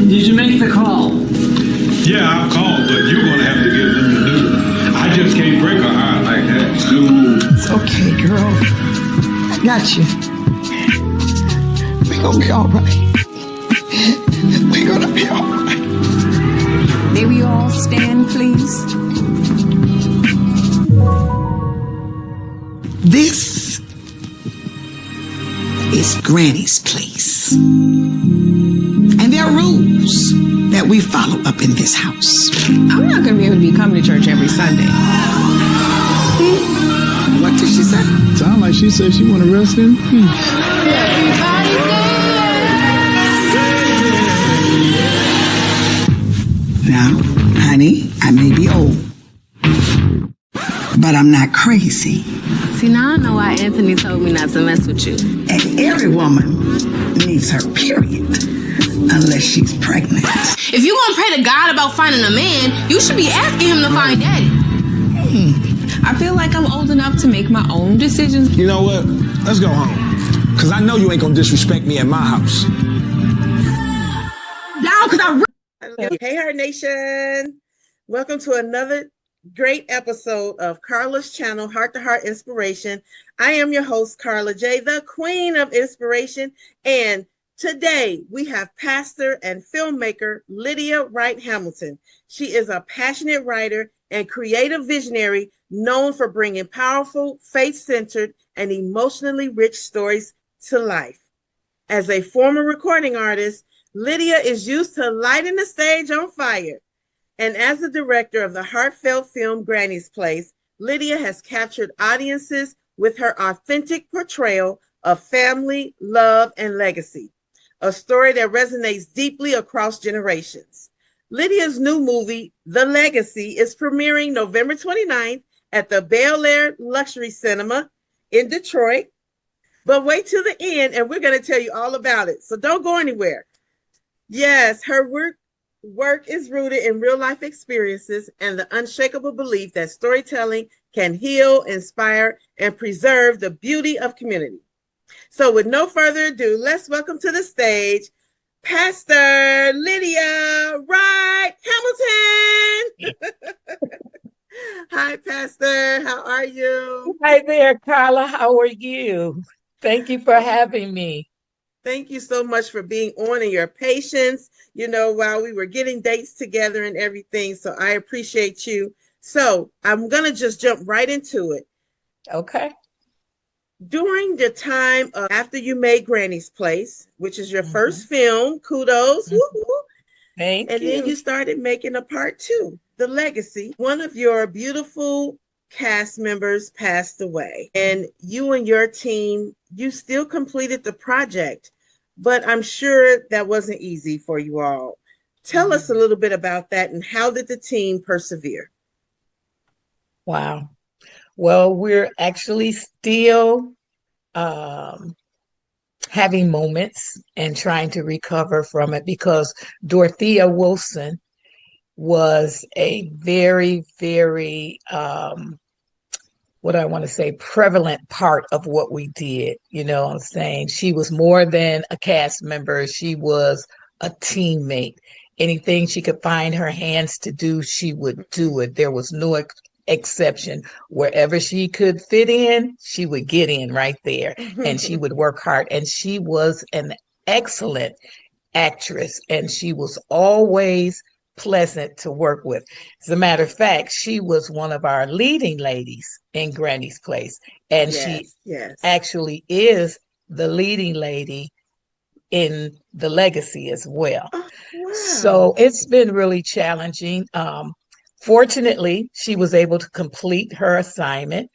Did you make the call? Yeah, I called, but you're gonna have to get them to do it. I just can't break a heart like that. No. It's okay, girl. I got you. We're gonna be all right. We're gonna be all right. May we all stand, please? This is Granny's place. And there are rules that we follow up in this house. I'm not going to be able to be coming to church every Sunday. What did she say? Sound like she said she want to rest in peace. Now, honey, I may be old, but I'm not crazy. See, now I know why Anthony told me not to mess with you. And every woman needs her period, unless she's pregnant. If you want to pray to God about finding a man, you should be asking him to find daddy. I feel like I'm old enough to make my own decisions. You know what? Let's go home. Because I know you ain't going to disrespect me at my house. Down, because I Hey, Heart Nation. Welcome to another great episode of Carla's channel, Heart to Heart Inspiration. I am your host, Carla J, the Queen of Inspiration. And today we have pastor and filmmaker Lydia Wright Hamilton. She is a passionate writer and creative visionary known for bringing powerful, faith-centered, and emotionally rich stories to life. As a former recording artist, Lydia is used to lighting the stage on fire. And as the director of the heartfelt film Granny's Place, Lydia has captured audiences with her authentic portrayal of family, love, and legacy, a story that resonates deeply across generations. Lydia's new movie, The Legacy, is premiering November 29th at the Bel Air Luxury Cinema in Detroit. But wait till the end, and we're going to tell you all about it. So don't go anywhere. Yes, her work is rooted in real-life experiences and the unshakable belief that storytelling can heal, inspire, and preserve the beauty of community. So with no further ado, let's welcome to the stage Pastor Lydia Wright Hamilton. Hi, Pastor. How are you? Hi there, Carla. How are you? Thank you for having me. Thank you so much for being on and your patience, while we were getting dates together and everything. So I appreciate you. So I'm going to just jump right into it. Okay. During the time after you made Granny's Place, which is your first film, kudos. Woo-hoo. Thank you. And then you started making a part 2, The Legacy. One of your beautiful cast members passed away, and you and your team, you still completed the project, but I'm sure that wasn't easy for you all. Tell us a little bit about that, and how did the team persevere? Wow. Well, we're actually still having moments and trying to recover from it, because Dorothea Wilson was a very, very, prevalent part of what we did. You know what I'm saying? She was more than a cast member. She was a teammate. Anything she could find her hands to do, she would do it. There was no exception. Wherever she could fit in, she would get in right there, and she would work hard. And she was an excellent actress, and she was always pleasant to work with. As a matter of fact, she was one of our leading ladies in Granny's Place, and she actually is the leading lady in The Legacy as well. Oh, wow. So it's been really challenging. Fortunately, she was able to complete her assignment.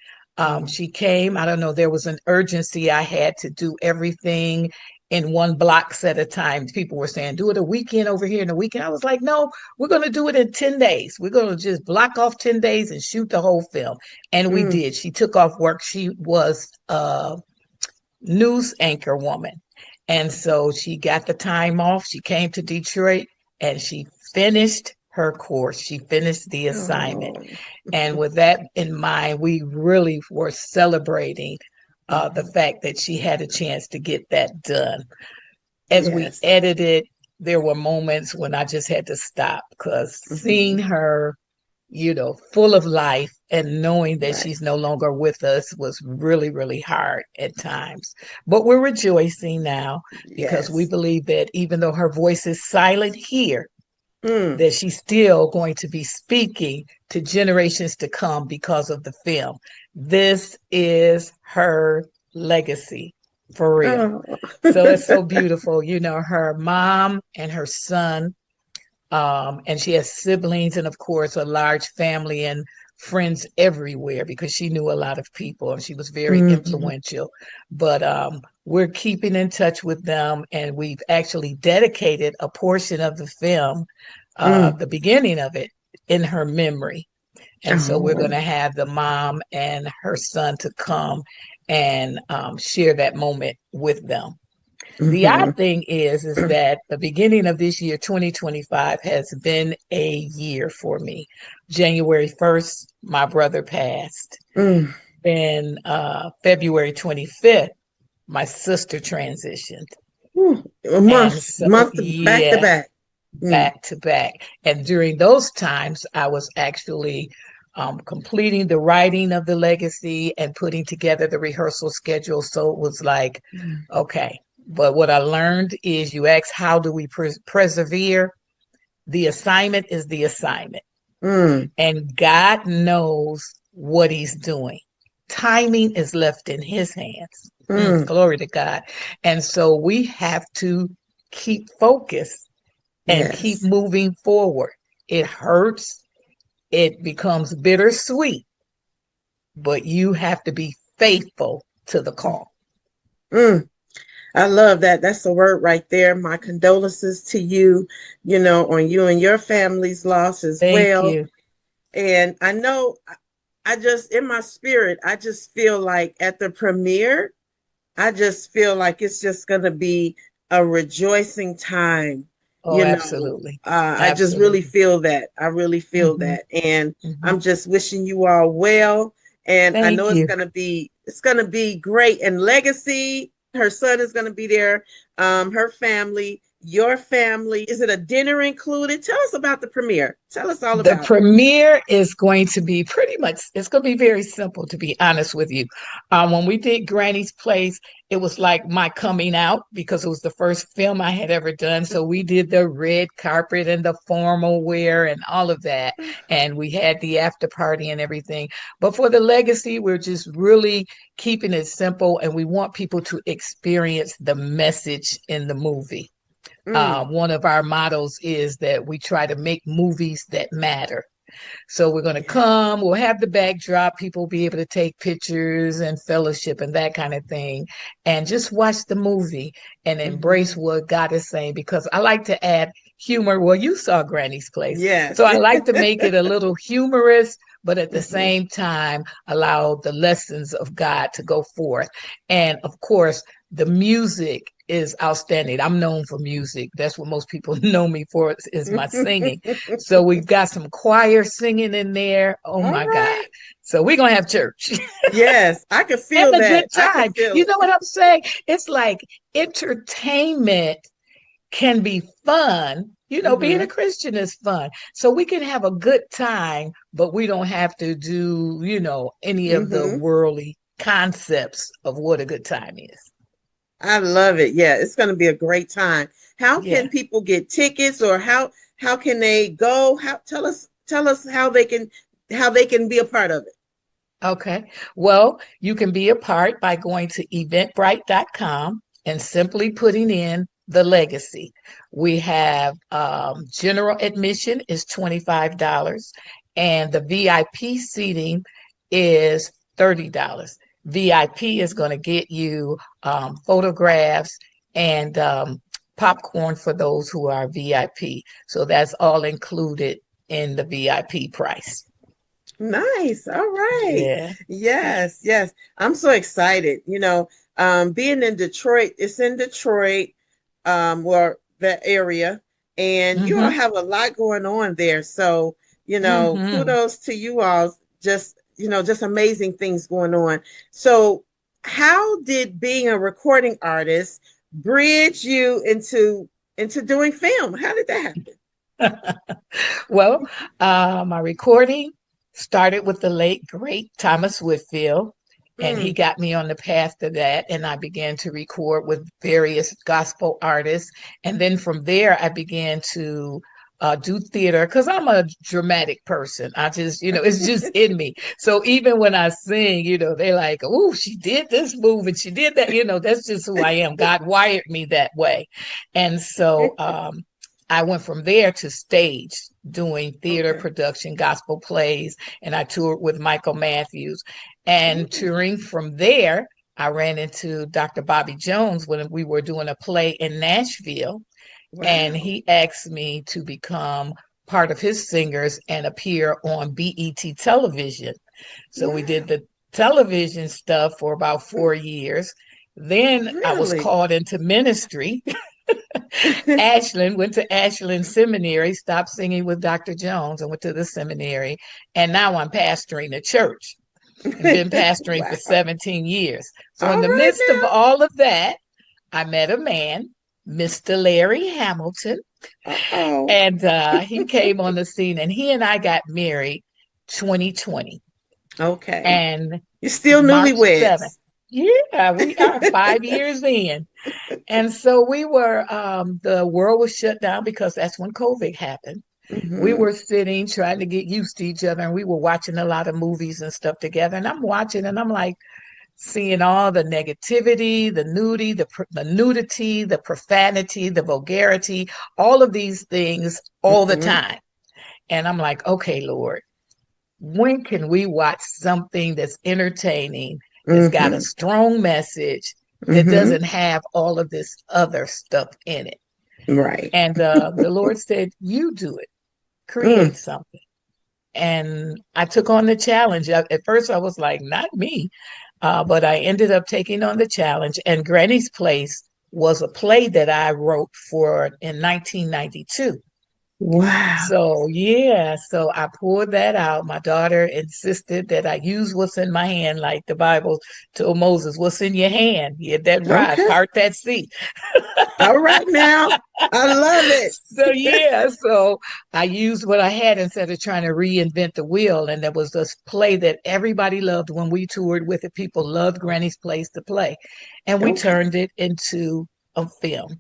She came, I don't know, there was an urgency. I had to do everything in one block at a time. People were saying, do it a weekend over here and a weekend. I was like, no, we're going to do it in 10 days. We're going to just block off 10 days and shoot the whole film. And we did. She took off work. She was a news anchor woman. And so she got the time off. She came to Detroit and she finished her course. She finished the assignment. And with that in mind, we really were celebrating the fact that she had a chance to get that done. As we edited, there were moments when I just had to stop because seeing her, full of life and knowing that she's no longer with us was really, really hard at times. But we're rejoicing now because we believe that even though her voice is silent here, that she's still going to be speaking to generations to come because of the film. This is her legacy, for real. So it's so beautiful. Her mom and her son, and she has siblings and, of course, a large family and friends everywhere because she knew a lot of people and she was very influential. But we're keeping in touch with them, and we've actually dedicated a portion of the film, the beginning of it, in her memory. And so we're going to have the mom and her son to come and share that moment with them. The odd thing is that the beginning of this year, 2025, has been a year for me. January 1st, my brother passed. Then February 25th, my sister transitioned. A month, back to back. Back to back. And during those times, I was actually completing the writing of the legacy and putting together the rehearsal schedule. So it was like, okay. But what I learned is you ask, how do we persevere? The assignment is the assignment. And God knows what he's doing. Timing is left in his hands. Glory to God. And so we have to keep focused and keep moving forward. It hurts. It becomes bittersweet. But you have to be faithful to the call. I love that. That's the word right there. My condolences to you, on you and your family's loss as well. Thank you. And I know in my spirit, I just feel like at the premiere, I just feel like it's just going to be a rejoicing time. Oh, absolutely. I just really feel that. I really feel that. And I'm just wishing you all well. And I know it's going to be great. And legacy, her son is going to be there, her family, your family. Is it a dinner included? Tell us about the premiere. Tell us all about it. The premiere is going to be it's going to be very simple, to be honest with you. When we did Granny's Place, it was like my coming out because it was the first film I had ever done. So we did the red carpet and the formal wear and all of that. And we had the after party and everything. But for the legacy, we're just really keeping it simple. And we want people to experience the message in the movie. One of our mottos is that we try to make movies that matter. So we're going to come, we'll have the backdrop, people will be able to take pictures and fellowship and that kind of thing, and just watch the movie and embrace what God is saying, because I like to add humor. Well, you saw Granny's Place. Yes. So I like to make it a little humorous, but at the same time, allow the lessons of God to go forth. And of course, the music is outstanding. I'm known for music. That's what most people know me for, is my singing. So we've got some choir singing in there. Oh my God. So we're going to have church. Yes, I can feel that. A good time. You know what I'm saying? It's like entertainment can be fun. Being a Christian is fun. So we can have a good time, but we don't have to do, any of the worldly concepts of what a good time is. I love it. Yeah, it's going to be a great time. How can people get tickets, or how can they go? Tell us how they can be a part of it. Okay. Well, you can be a part by going to eventbrite.com and simply putting in the legacy. We have general admission is $25, and the VIP seating is $30. VIP is going to get you photographs and popcorn for those who are VIP. So that's all included in the VIP price. Nice. All right. Yeah. Yes. I'm so excited. Being in Detroit, it's in Detroit, or that area, and you all have a lot going on there. So, kudos to you all. Just amazing things going on. So how did being a recording artist bridge you into into doing film? How did that happen? Well, my recording started with the late, great Thomas Whitfield, and he got me on the path to that. And I began to record with various gospel artists. And then from there, I began to do theater because I'm a dramatic person. I just, it's just in me. So even when I sing, they're like, oh, she did this move and she did that. That's just who I am. God wired me that way. And so I went from there to stage doing theater production, gospel plays, and I toured with Michael Matthews. And touring from there, I ran into Dr. Bobby Jones when we were doing a play in Nashville. Wow. And he asked me to become part of his singers and appear on BET television. So we did the television stuff for about 4 years. Then I was called into ministry. Ashland, went to Ashland Seminary, stopped singing with Dr. Jones and went to the seminary. And now I'm pastoring a church. I've been pastoring for 17 years. So in the midst of all of that, I met a man, Mr. Larry Hamilton. And he came on the scene and he and I got married 2020. Okay. And you're still newlyweds. Yeah, we are 5 years in. And so we were, the world was shut down because that's when COVID happened. We were sitting trying to get used to each other, and we were watching a lot of movies and stuff together. And I'm watching and I'm like seeing all the negativity, the nudity, the profanity, the vulgarity, all of these things all the time. And I'm like, okay, Lord, when can we watch something that's entertaining? It's got a strong message that doesn't have all of this other stuff in it. Right. And the Lord said, you do it. Create something. And I took on the challenge. At first, I was like, not me. But I ended up taking on the challenge. And Granny's Place was a play that I wrote in 1992. Wow. So, so I pulled that out. My daughter insisted that I use what's in my hand, like the Bible told Moses, what's in your hand? You had that rod, part that sea. All right now. I love it. So I used what I had instead of trying to reinvent the wheel. And there was this play that everybody loved when we toured with it. People loved Granny's Place to play. And we turned it into a film.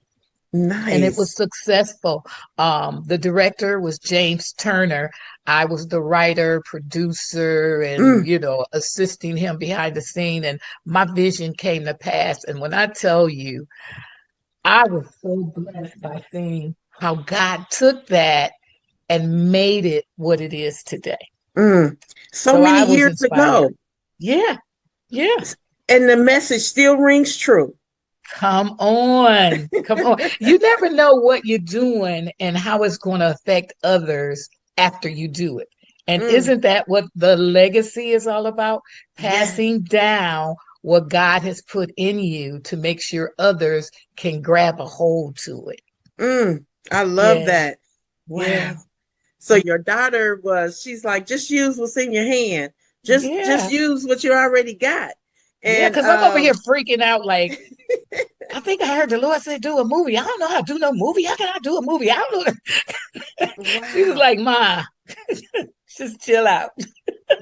Nice. And it was successful. The director was James Turner. I was the writer, producer, and, assisting him behind the scene. And my vision came to pass. And when I tell you, I was so blessed by seeing how God took that and made it what it is today. So many years ago. Yeah. And the message still rings true. Come on. You never know what you're doing and how it's going to affect others after you do it. And isn't that what the legacy is all about? Passing down what God has put in you to make sure others can grab a hold to it. I love that. Wow. Yeah. So your daughter she's like, just use what's in your hand. Just use what you already got. And because I'm over here freaking out like, I think I heard the Lord say do a movie. I don't know how to do no movie. How can I do a movie? I don't know. She was like, Ma, just chill out.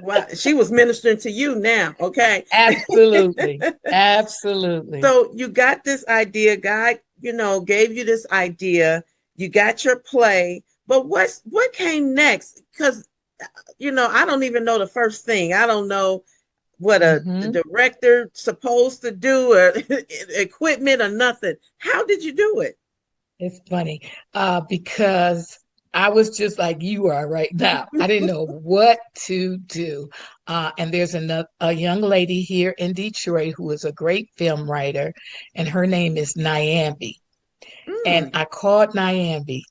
Wow. She was ministering to you now. Okay. Absolutely. Absolutely. So you got this idea. God, gave you this idea. You got your play. But what came next? Because, I don't even know the first thing. I don't know what a director supposed to do or equipment or nothing. How did you do it? It's funny because I was just like you are right now. I didn't know what to do. And there's a young lady here in Detroit who is a great film writer, and her name is Nyambi. And I called Nyambi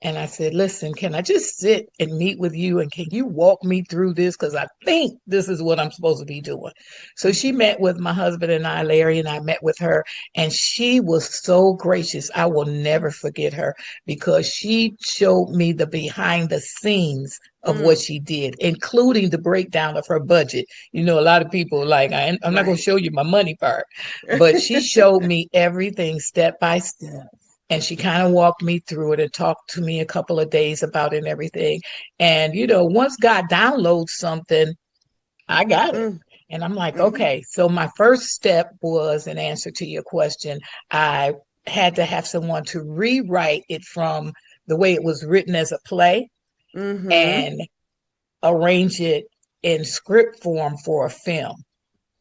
and I said, listen, can I just sit and meet with you? And can you walk me through this? Because I think this is what I'm supposed to be doing. So she met with my husband and I, Larry, and I met with her. And she was so gracious. I will never forget her because she showed me the behind the scenes of what she did, including the breakdown of her budget. A lot of people like, I'm not going to show you my money part. But she showed me everything step by step And she kind of walked me through it and talked to me a couple of days about it and everything. And, you know, once God downloads something, I got it. And I'm like, okay. So my first step was, in answer to your question, I had to have someone to rewrite it from the way it was written as a play and arrange it in script form for a film.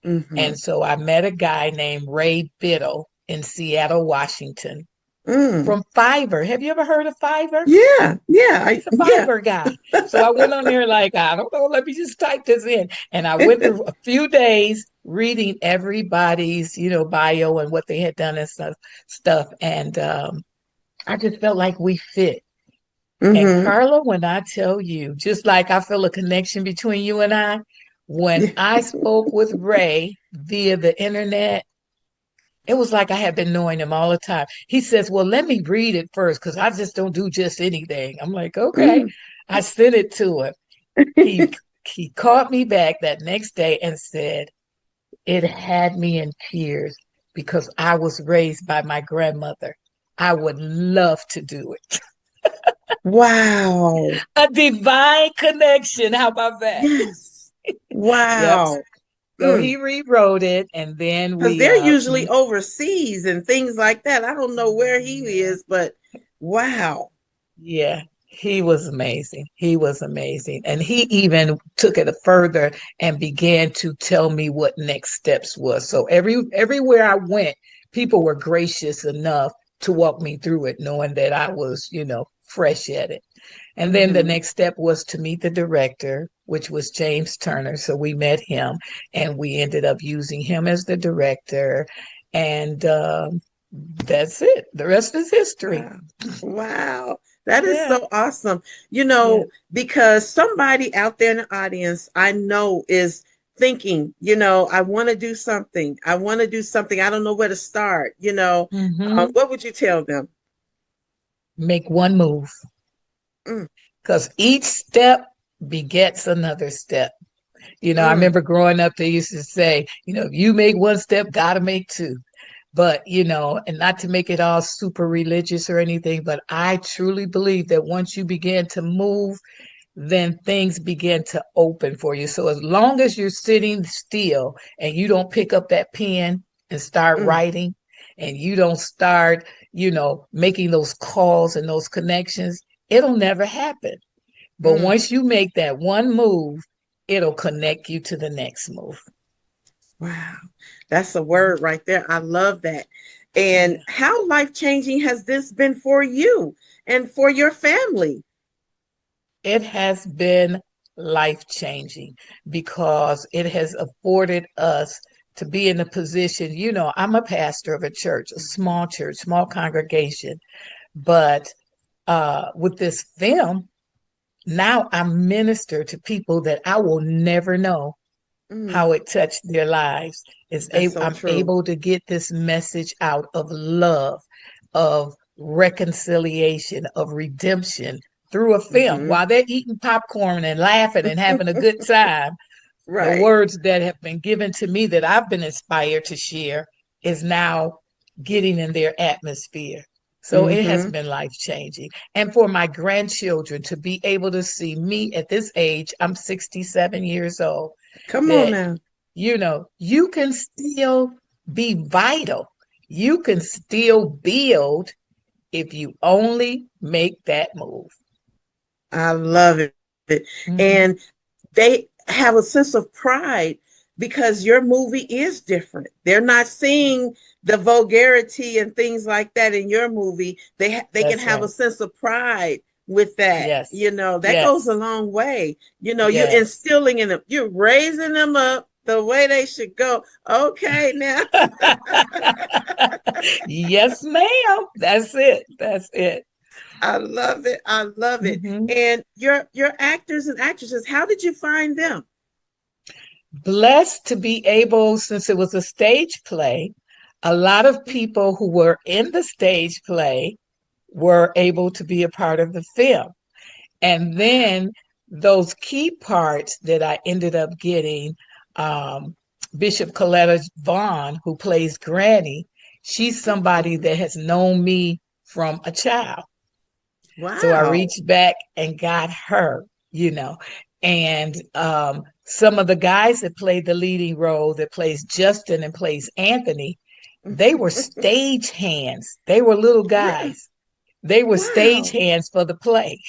And so I met a guy named Ray Biddle in Seattle, Washington, from Fiverr. Have you ever heard of Fiverr? Yeah. He's a Fiverr guy. So I went on there like, I don't know, let me just type this in. And I went through a few days reading everybody's, you know, bio and what they had done and stuff. And I just felt like we fit. And Carla, when I tell you, just like I feel a connection between you and I, when I spoke with Ray via the internet, it was like I had been knowing him all the time. He says, well, let me read it first because I just don't do just anything. I'm like, okay. I sent it to him. He called me back that next day and said, it had me in tears because I was raised by my grandmother. I would love to do it. Wow. A divine connection. How about that? Yes. Wow. Yep. So he rewrote it, and then because they're usually overseas and things like that. I don't know where he is, but wow. Yeah, he was amazing. He was amazing. And he even took it further and began to tell me what next steps was. So everywhere I went, people were gracious enough to walk me through it, knowing that I was, you know, fresh at it. And then the next step was to meet the director, which was James Turner. So we met him and we ended up using him as the director. And that's it. The rest is history. Wow. That is so awesome. You know, because somebody out there in the audience, I know, is thinking, you know, I want to do something. I want to do something. I don't know where to start. You know, what would you tell them? Make one move. Because each step begets another step. You know, I remember growing up, they used to say, you know, if you make one step, gotta make two. But, you know, and not to make it all super religious or anything, but I truly believe that once you begin to move, then things begin to open for you. So as long as you're sitting still and you don't pick up that pen and start writing, and you don't start, you know, making those calls and those connections, it'll never happen. But once you make that one move, it'll connect you to the next move. Wow. That's a word right there. I love that. And how life-changing has this been for you and for your family? It has been life-changing because it has afforded us to be in a position, you know, I'm a pastor of a church, small congregation, but with this film, now I minister to people that I will never know how it touched their lives. I'm able to get this message out of love, of reconciliation, of redemption through a film while they're eating popcorn and laughing and having a good time. The words that have been given to me that I've been inspired to share is now getting in their atmosphere. So it has been life-changing. And for my grandchildren to be able to see me at this age, I'm 67 years old. Come on now. You know, you can still be vital. You can still build if you only make that move. I love it. And they have a sense of pride because your movie is different. They're not seeing the vulgarity and things like that in your movie. They can have a sense of pride with that. You know, that goes a long way. You know, you're instilling in them, you're raising them up the way they should go. Okay, now. Yes, ma'am. That's it. That's it. I love it. I love it. And your actors and actresses, how did you find them? Blessed to be able, since it was a stage play, a lot of people who were in the stage play were able to be a part of the film. And then those key parts that I ended up getting, Bishop Coletta Vaughn, who plays Granny, she's somebody that has known me from a child. Wow. So I reached back and got her, and some of the guys that played the leading role, that plays Justin and plays Anthony, they were stage hands. They were little guys. They were stage hands for the play.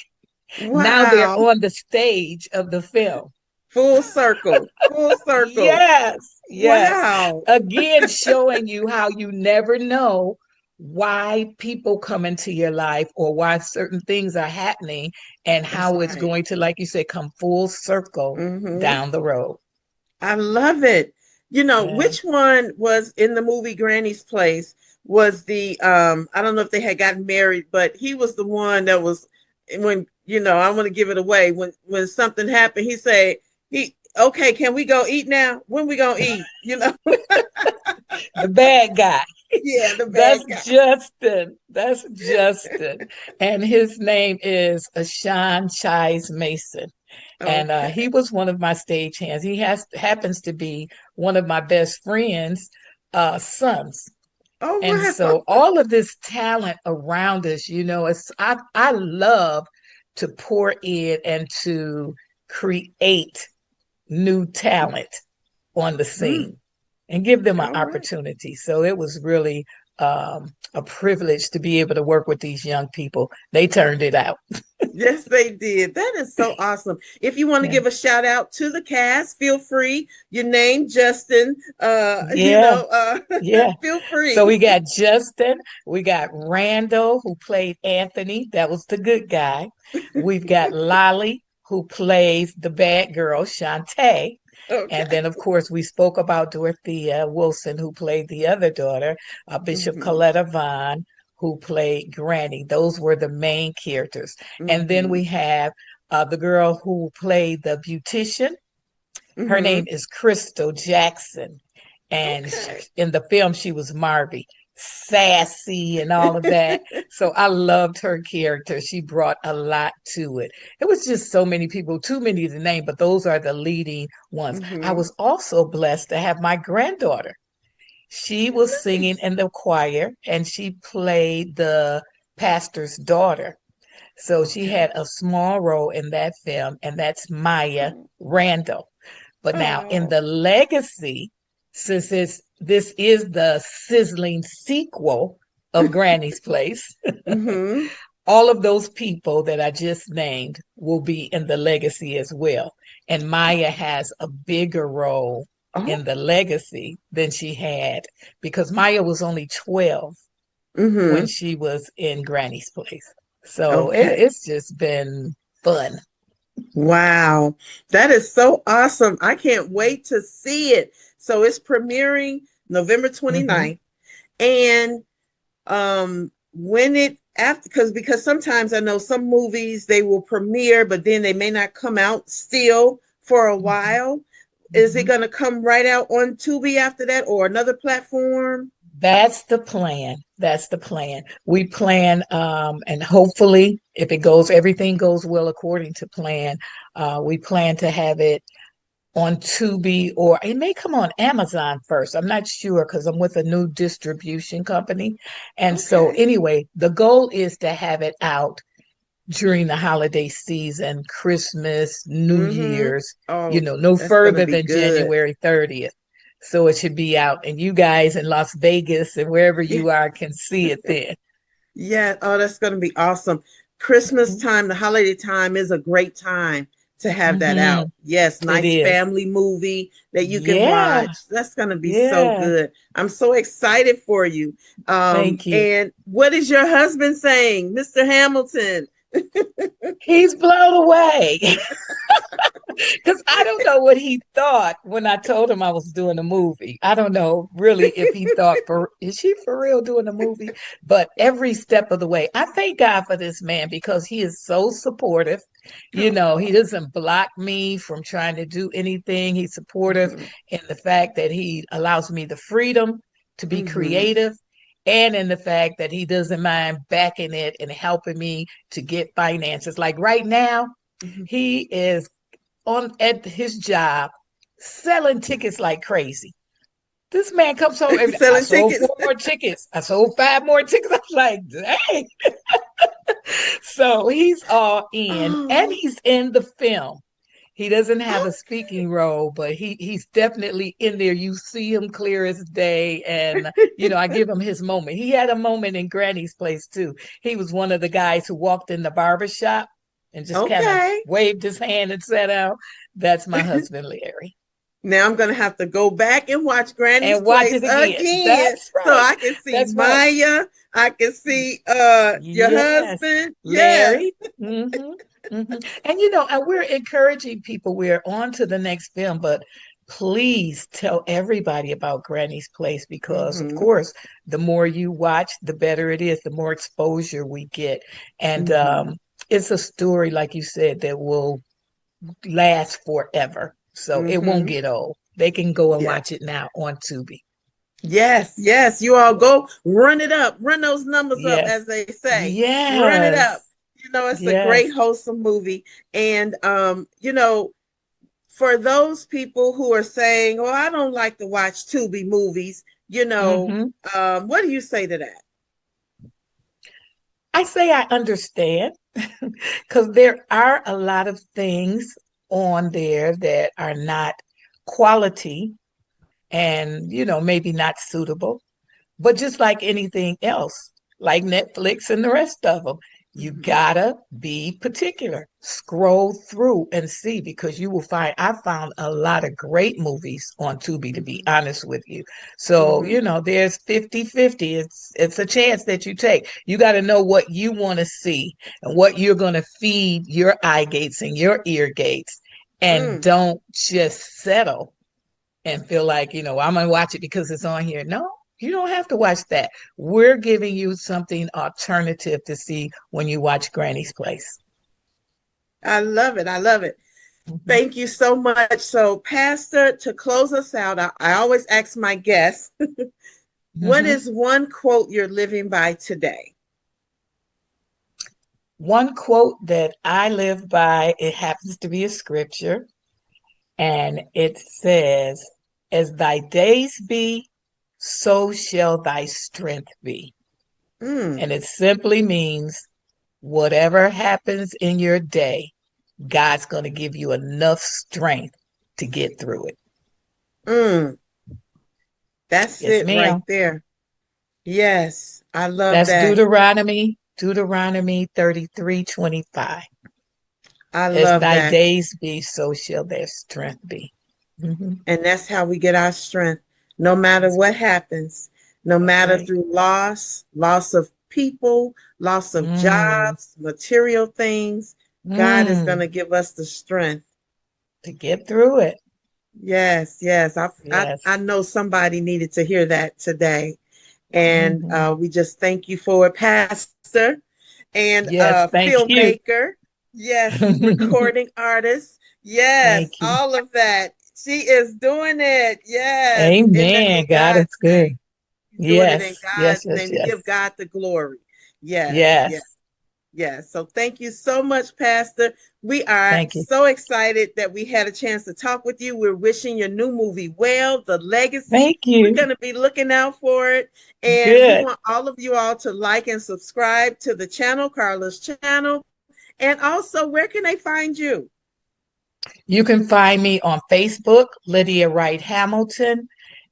Wow. Now they're on the stage of the film. Full circle. Full circle. Yes. Wow. Again, showing you how you never know why people come into your life or why certain things are happening, and how it's going to, like you said, come full circle down the road. I love it. Which one was in the movie Granny's Place was the, I don't know if they had gotten married, but he was the one that was, when, I want to give it away. When something happened, he said, okay, can we go eat now? When we gonna eat? The bad guy. Yeah, the bad guy. Justin. That's Justin. And his name is Ashan Chise Mason. Okay. And he was one of my stage hands. He happens to be one of my best friends' sons. Oh, and wow. So all of this talent around us, I love to pour in and to create new talent on the scene and give them an opportunity. So it was really a privilege to be able to work with these young people. They turned it out. Yes, they did. That is so awesome. If you want to give a shout out to the cast, feel free. Your name, Justin. Feel free. So we got Justin. We got Randall, who played Anthony. That was the good guy. We've got Lolly, who plays the bad girl, Shantae. Okay. And then, of course, we spoke about Dorothea Wilson, who played the other daughter, Bishop Coletta Vaughn, who played Granny. Those were the main characters. And then we have the girl who played the beautician. Her name is Crystal Jackson. And in the film, she was Marvy, sassy and all of that. So I loved her character. She brought a lot to it. It was just so many people, too many to name, but those are the leading ones. I was also blessed to have my granddaughter. She was singing in the choir, and she played the pastor's daughter. So she had a small role in that film, and that's Maya Randall. But now in the legacy, since this is the sizzling sequel of Granny's Place, all of those people that I just named will be in the legacy as well. And Maya has a bigger role in the legacy than she had, because Maya was only 12 when she was in Granny's Place. So it's just been fun. Wow. That is so awesome. I can't wait to see it. So it's premiering November 29th. And when it after, because sometimes I know some movies they will premiere, but then they may not come out still for a while. Is it going to come right out on Tubi after that, or another platform? That's the plan. That's the plan. We plan, and hopefully, if everything goes well according to plan, we plan to have it on Tubi, or it may come on Amazon first. I'm not sure, because I'm with a new distribution company. And so anyway, the goal is to have it out during the holiday season, Christmas, New Year's, no further than January 30th. So it should be out, and you guys in Las Vegas and wherever you are can see it then. Yeah. Oh, that's going to be awesome. Christmas time, the holiday time is a great time to have that out. Yes. Nice family movie that you can watch. That's going to be so good. I'm so excited for you. Thank you. And what is your husband saying, Mr. Hamilton? He's blown away. Because I don't know what he thought when I told him I was doing a movie. I don't know really if he thought, is she for real doing a movie? But every step of the way, I thank God for this man, because he is so supportive. He doesn't block me from trying to do anything. He's supportive in the fact that he allows me the freedom to be creative, and in the fact that he doesn't mind backing it and helping me to get finances. Like right now, he is at his job selling tickets like crazy. This man comes home every day. I Selling sold tickets. 4 more tickets. I sold 5 more tickets. I was like, dang. So he's all in, and Oh, he's in the film. He doesn't have a speaking role, but he's definitely in there. You see him clear as day, and I give him his moment. He had a moment in Granny's Place too. He was one of the guys who walked in the barber shop and just kind of okay. waved his hand and sat out. That's my husband, Larry. Now I'm gonna have to go back and watch Granny's And watch Place it again. again, That's so right. I can see That's right. Maya. I can see your Yes, husband. Yes. Larry. Hmm. Hmm. And and we're encouraging people. We're on to the next film, but please tell everybody about Granny's Place because, of Mm-hmm. course, the more you watch, the better it is, the more exposure we get. And Mm-hmm. it's a story, like you said, that will last forever. So it won't Mm-hmm. get old. They can go and Yeah. watch it now on Tubi. Yes, yes. You all go run it up, run those numbers up, Yes. as they say. Run it up. Yes. It's a Yes. great wholesome movie. And for those people who are saying, "Oh, I don't like to watch Tubi movies," Hmm. what do you say to that? I say I understand because there are a lot of things on there that are not quality and, maybe not suitable. But just like anything else, like Netflix and the rest of them, you Mhm. gotta be particular. Scroll through and see because you will find I found a lot of great movies on Tubi, to be Mhm. honest with you. So, Mhm. there's 50-50. It's a chance that you take. You got to know what you want to see and what you're going to feed your eye gates and your ear gates, and Mm. don't just settle and feel like, I'm going to watch it because it's on here. No, you don't have to watch that. We're giving you something alternative to see when you watch Granny's Place. I love it. I love it. Mhm. Thank you so much. So, Pastor, to close us out, I always ask my guests, what Mhm. is one quote you're living by today? One quote that I live by, it happens to be a scripture, and it says, as thy days be, so shall thy strength be. Mm, And it simply means whatever happens in your day, God's going to give you enough strength to get through it. mm, that's Yes, it right ma'am. there. Yes, I love That's that. Deuteronomy 33:25. I As love thy that. days be, so shall their strength be. Mhm. And that's how we get our strength, no matter That's, what happens, no that's matter right. through loss of people, loss of Mm, jobs, material things. God is going mm, to give us the strength. to get through it. Yes, yes. I Yes. know somebody needed to hear that today. And Hmm. we just thank you for it, Pastor and Yes, thank you. filmmaker. Yes, recording artist. Yes, Thank you. all of that. She is doing it. Yes, in Amen. God is God's name. good. She's doing it in Yes, yes, God's yes, name to yes. give God the glory. Yes, yes. Yes. Yes. So thank you so much, Pastor. We are Thank you. so excited that we had a chance to talk with you. We're wishing your new movie well, The Legacy. Thank We're you. going to be looking out for it. And we Good. want all of you all to like and subscribe to the channel, Carla's channel. And also, where can they find you? You can find me on Facebook, Lydia Wright Hamilton,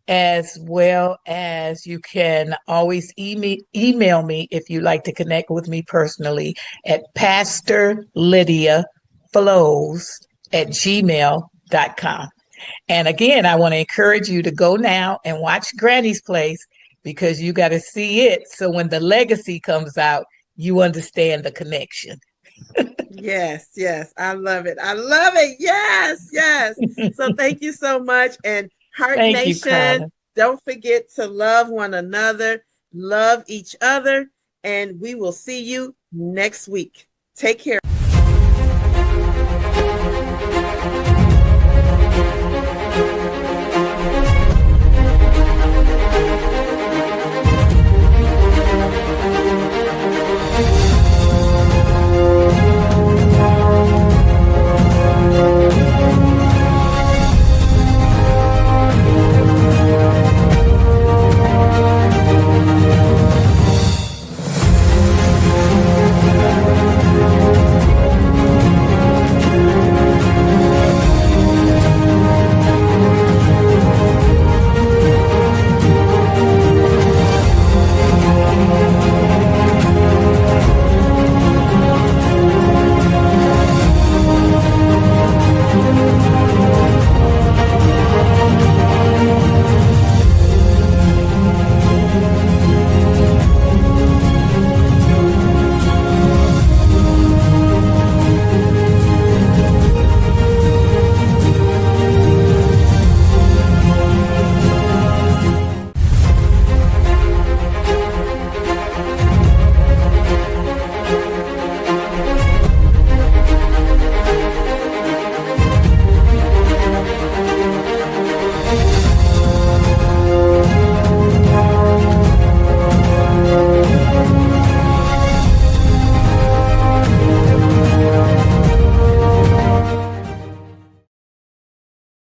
as well as you can always email me if you'd like to connect with me personally at pastorlydiaflows@gmail.com. And again, I want to encourage you to go now and watch Granny's Place because you got to see it. So when the legacy comes out, you understand the connection. Yes, yes. I love it. I love it. Yes, yes. So thank you so much. And Heart Thank you, Nation, Carla. don't forget to love one another, love each other, and we will see you next week. Take care.